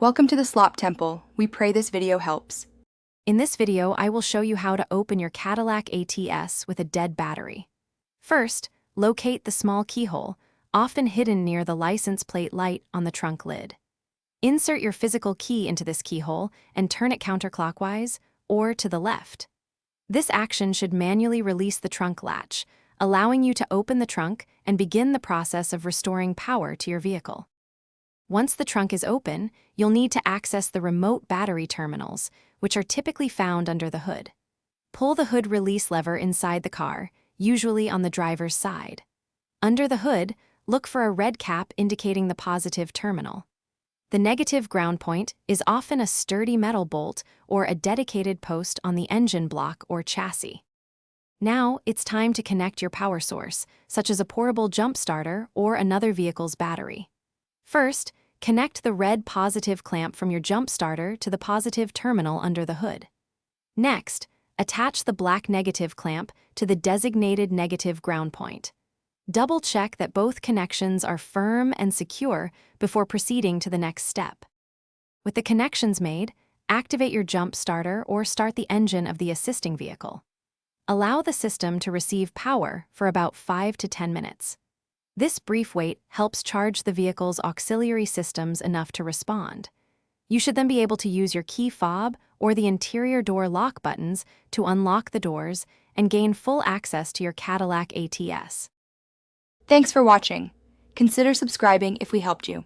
Welcome to the Slop Temple. We pray this video helps. In this video, I will show you how to open your Cadillac ATS with a dead battery. First, locate the small keyhole, often hidden near the license plate light on the trunk lid. Insert your physical key into this keyhole and turn it counterclockwise or to the left. This action should manually release the trunk latch, allowing you to open the trunk and begin the process of restoring power to your vehicle. Once the trunk is open, you'll need to access the remote battery terminals, which are typically found under the hood. Pull the hood release lever inside the car, usually on the driver's side. Under the hood, look for a red cap indicating the positive terminal. The negative ground point is often a sturdy metal bolt or a dedicated post on the engine block or chassis. Now, it's time to connect your power source, such as a portable jump starter or another vehicle's battery. First, connect the red positive clamp from your jump starter to the positive terminal under the hood. Next, attach the black negative clamp to the designated negative ground point. Double-check that both connections are firm and secure before proceeding to the next step. With the connections made, activate your jump starter or start the engine of the assisting vehicle. Allow the system to receive power for about 5 to 10 minutes. This brief wait helps charge the vehicle's auxiliary systems enough to respond. You should then be able to use your key fob or the interior door lock buttons to unlock the doors and gain full access to your Cadillac ATS. Thanks for watching. Consider subscribing if we helped you.